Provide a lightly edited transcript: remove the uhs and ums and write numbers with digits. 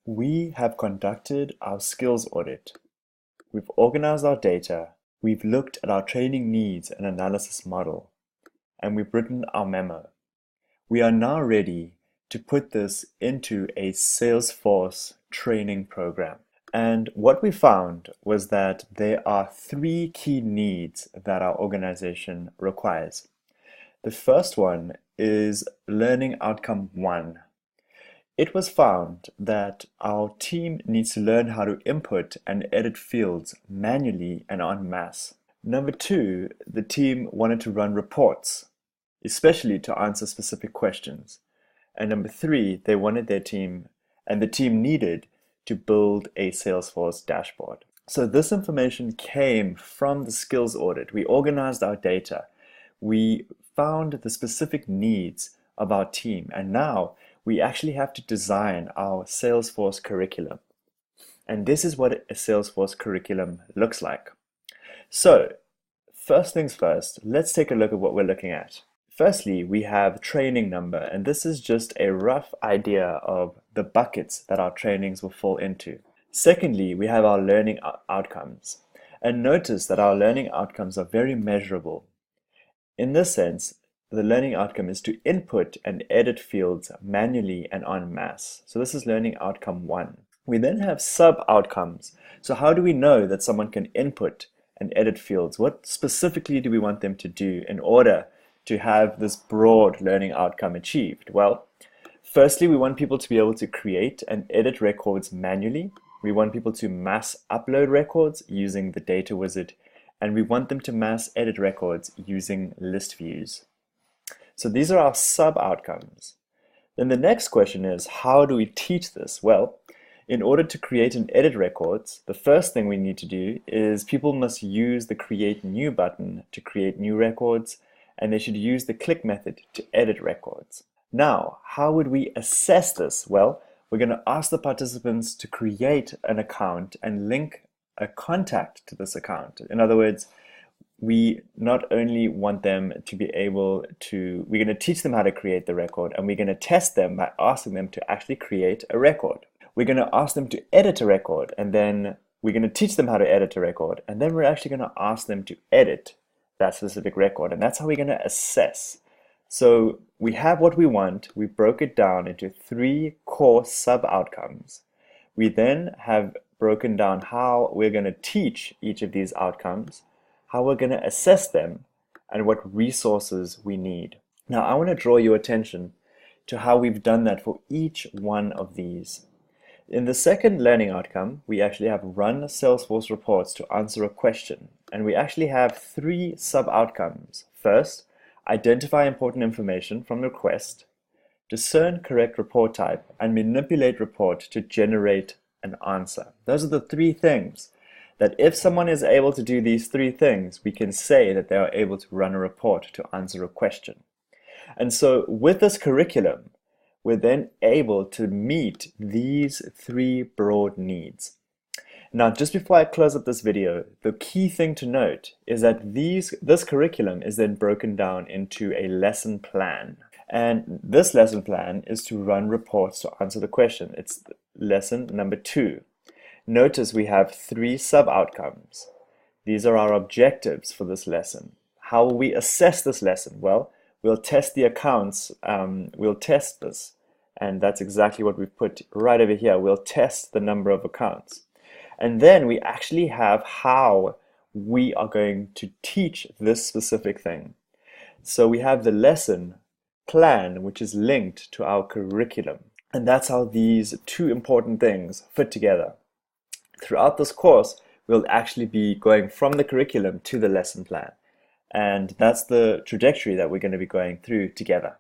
We have conducted our skills audit. We've organized our data. We've looked at our training needs and analysis model, and we've written our memo. We are now ready to put this into a Salesforce training program. And what we found was that there are three key needs that our organization requires. The first one is learning outcome 1. It was found that our team needs to learn how to input and edit fields manually and en masse. Number 2, the team wanted to run reports, especially to answer specific questions. And number 3, they wanted their team, and the team needed to build a Salesforce dashboard. So this information came from the skills audit. We organized our data. We found the specific needs of our team, and now we actually have to design our Salesforce curriculum. And this is what a Salesforce curriculum looks like. So, first things first, let's take a look at what we're looking at. Firstly, we have training number, and this is just a rough idea of the buckets that our trainings will fall into. Secondly, we have our learning outcomes. And notice that our learning outcomes are very measurable. In this sense, the learning outcome is to input and edit fields manually and en masse. So this is learning outcome 1. We then have sub-outcomes. So how do we know that someone can input and edit fields? What specifically do we want them to do in order to have this broad learning outcome achieved? Well, firstly, we want people to be able to create and edit records manually. We want people to mass upload records using the data wizard, and we want them to mass edit records using list views. So these are our sub-outcomes. Then the next question is, how do we teach this? Well, in order to create and edit records, the first thing we need to do is people must use the Create New button to create new records, and they should use the click method to edit records. Now, how would we assess this? Well, we're going to ask the participants to create an account and link a contact to this account. In other words, we not only want them to be able to, we're going to teach them how to create the record, and we're going to test them by asking them to actually create a record. We're going to ask them to edit a record, and then we're going to teach them how to edit a record, and then we're actually going to ask them to edit that specific record, and that's how we're going to assess. So we have what we want. We broke it down into 3 core sub-outcomes. We then have broken down how we're going to teach each of these outcomes, how we're going to assess them, and what resources we need. Now, I want to draw your attention to how we've done that for each one of these. In the second learning outcome, we actually have run Salesforce reports to answer a question, and we actually have 3 sub-outcomes. First, identify important information from the request, discern correct report type, and manipulate report to generate an answer. Those are the 3 things that if someone is able to do these 3 things, we can say that they are able to run a report to answer a question. And so with this curriculum, we're then able to meet these 3 broad needs. Now, just before I close up this video, the key thing to note is that this curriculum is then broken down into a lesson plan. And this lesson plan is to run reports to answer the question. It's lesson number 2. Notice we have 3 sub-outcomes. These are our objectives for this lesson. How will we assess this lesson? Well, we'll test the accounts. We'll test this. And that's exactly what we've put right over here. We'll test the number of accounts. And then we actually have how we are going to teach this specific thing. So we have the lesson plan, which is linked to our curriculum. And that's how these 2 important things fit together. Throughout this course, we'll actually be going from the curriculum to the lesson plan. And that's the trajectory that we're going to be going through together.